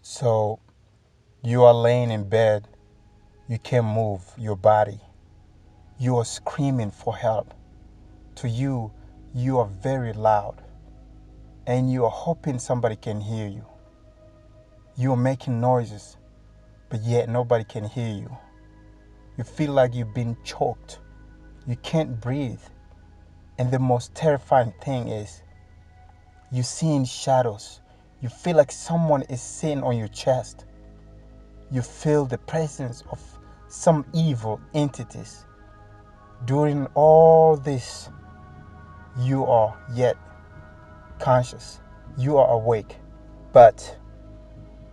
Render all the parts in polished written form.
So you are laying in bed, you can't move your body. You are screaming for help. To you, you are very loud and you are hoping somebody can hear you. You are making noises, but yet nobody can hear you. You feel like you've been choked. You can't breathe. And the most terrifying thing is you see in shadows. You feel like someone is sitting on your chest. You feel the presence of some evil entities. During all this, you are yet conscious. You are awake, but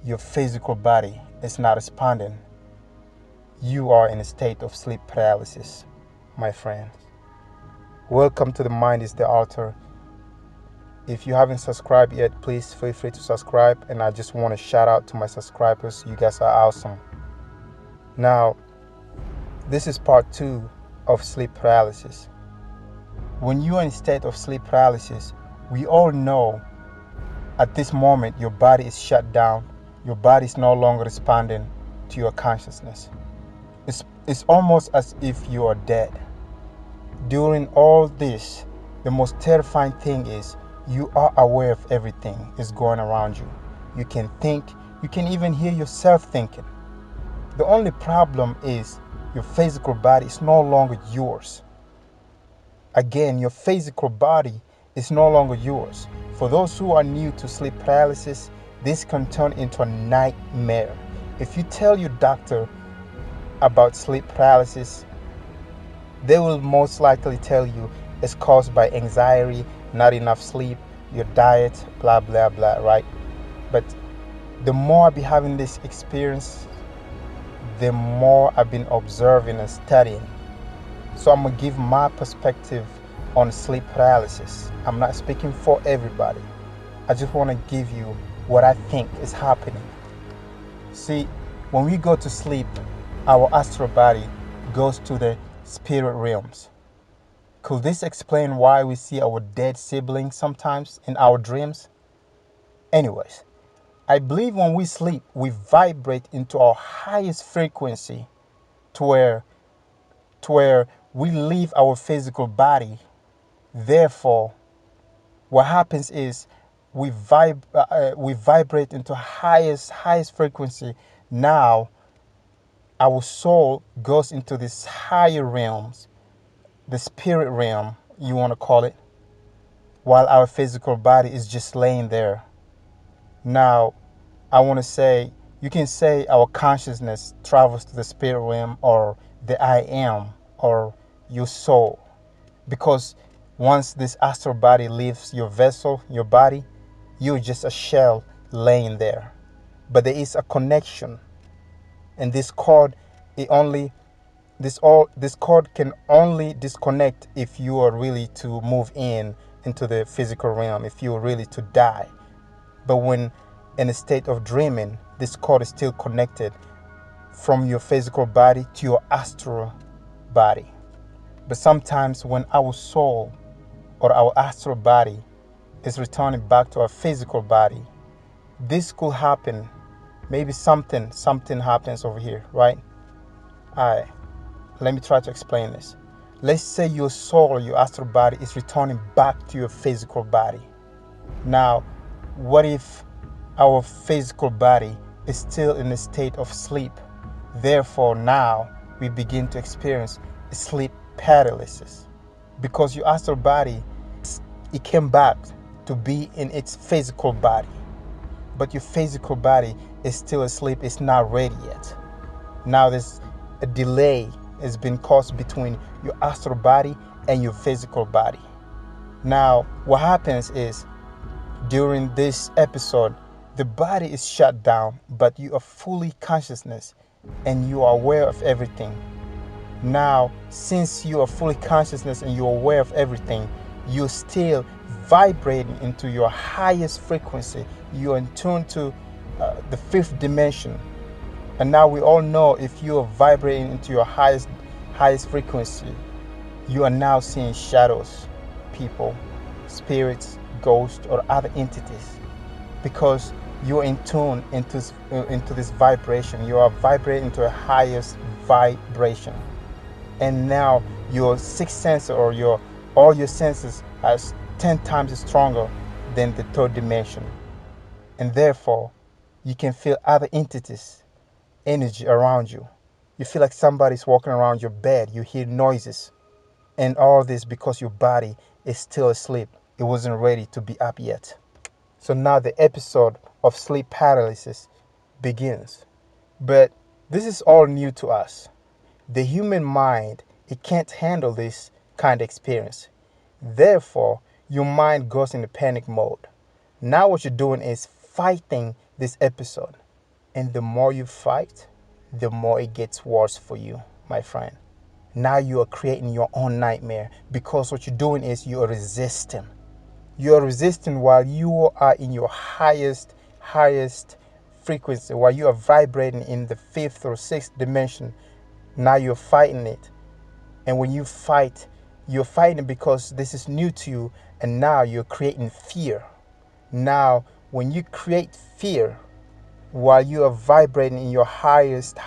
your physical body is not responding. You are in a state of sleep paralysis, my friends. Welcome to The Mind is the Altar. If you haven't subscribed yet, please feel free to subscribe. And I just want to shout out to my subscribers. You guys are awesome. Now, this is part 2 of sleep paralysis. When you are in a state of sleep paralysis, we all know at this moment your body is shut down. Your body is no longer responding to your consciousness. It's almost as if you are dead. During all this, the most terrifying thing is you are aware of everything is going around you. You can think, you can even hear yourself thinking. The only problem is your physical body is no longer yours. Again, your physical body is no longer yours. For those who are new to sleep paralysis, this can turn into a nightmare. If you tell your doctor about sleep paralysis, they will most likely tell you it's caused by anxiety, not enough sleep, your diet, blah, blah, blah, right? But the more I've been having this experience, the more I've been observing and studying. So I'm going to give my perspective on sleep paralysis. I'm not speaking for everybody. I just want to give you what I think is happening. See, when we go to sleep, our astral body goes to the spirit realms. Could this explain why we see our dead siblings sometimes in our dreams? Anyways, I believe when we sleep, we vibrate into our highest frequency to where we leave our physical body. Therefore, what happens is we vibrate into highest frequency. Now, our soul goes into these higher realms, the spirit realm, you want to call it, while our physical body is just laying there. Now, I want to say, you can say our consciousness travels to the spirit realm or the I am or your soul. Because once this astral body leaves your vessel, your body, you're just a shell laying there. But there is a connection. And this cord, this cord can only disconnect if you are really to move into the physical realm, if you are really to die. But when in a state of dreaming, this cord is still connected from your physical body to your astral body. But sometimes when our soul or our astral body is returning back to our physical body, this could happen. Maybe something happens over here, right? Alright, let me try to explain this. Let's say your soul or your astral body is returning back to your physical body. Now, what if our physical body is still in a state of sleep? Therefore, now we begin to experience sleep paralysis. Because your astral body, it came back to be in its physical body. But your physical body is still asleep, it's not ready yet. Now there's a delay has been caused between your astral body and your physical body. Now, what happens is, during this episode, the body is shut down, but you are fully consciousness and you are aware of everything. Now, since you are fully consciousness and you're aware of everything, you're still vibrating into your highest frequency. You're in tune to the fifth dimension. And now we all know if you are vibrating into your highest frequency, you are now seeing shadows, people, spirits, ghosts, or other entities. Because You're in tune into this vibration. You are vibrating into a highest vibration, and now your sixth sense, or your all your senses, are 10 times stronger than the third dimension, and therefore you can feel other entities, energy around you. You feel like somebody's walking around your bed. You hear noises, and all this because your body is still asleep. It wasn't ready to be up yet. So now the episode of sleep paralysis begins. But this is all new to us. The human mind, it can't handle this kind of experience. Therefore, your mind goes into panic mode. Now what you're doing is fighting this episode. And the more you fight, the more it gets worse for you, my friend. Now you are creating your own nightmare, because what you're doing is you are resisting. You are resisting while you are in your highest frequency, while you are vibrating in the fifth or sixth dimension. Now you're fighting it. And when you fight, you're fighting because this is new to you, and now you're creating fear. Now, when you create fear while you are vibrating in your highest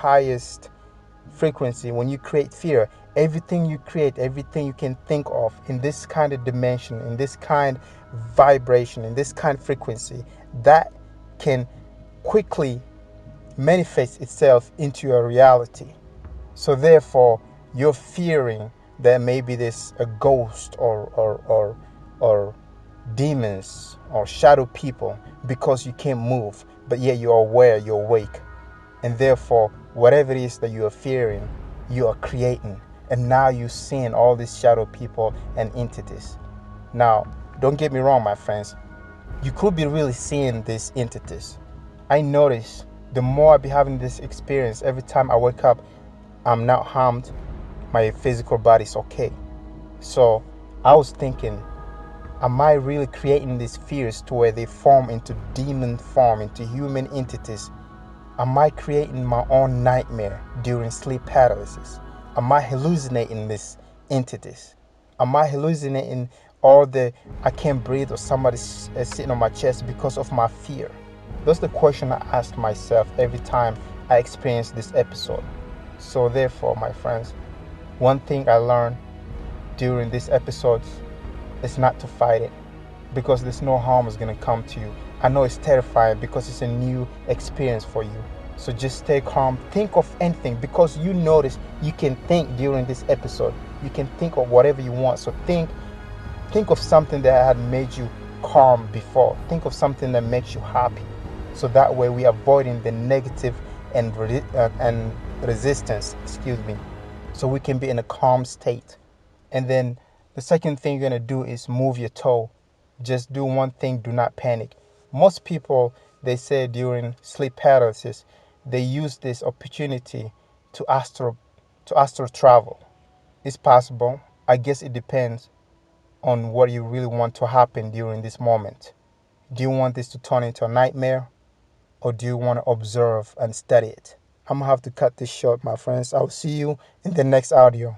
frequency, when you create fear, everything you create, everything you can think of in this kind of dimension, in this kind of vibration, in this kind of frequency, that can quickly manifest itself into your reality. So therefore, you're fearing that maybe there's a ghost or demons or shadow people, because you can't move, but yet you're aware, you're awake. And therefore, whatever it is that you are fearing, you are creating. And now you're seeing all these shadow people and entities. Now, don't get me wrong, my friends. You could be really seeing these entities. I notice the more I be having this experience, every time I wake up, I'm not harmed. My physical body's okay. So I was thinking, am I really creating these fears to where they form into demon form, into human entities? Am I creating my own nightmare during sleep paralysis? Am I hallucinating these entities? Am I hallucinating all the I can't breathe, or somebody's sitting on my chest because of my fear? That's the question I ask myself every time I experience this episode. So therefore, my friends, one thing I learned during these episodes is not to fight it, because there's no harm is going to come to you. I know it's terrifying because it's a new experience for you. So just stay calm. Think of anything, because you notice you can think during this episode. You can think of whatever you want. So think of something that had made you calm before. Think of something that makes you happy. So that way we are avoiding the negative and resistance, so we can be in a calm state. And then the second thing you're going to do is move your toe. Just do one thing, do not panic. Most people, they say during sleep paralysis, they use this opportunity to astral travel. It's possible. I guess it depends on what you really want to happen during this moment. Do you want this to turn into a nightmare, or do you want to observe and study it? I'm going to have to cut this short, my friends. I'll see you in the next audio.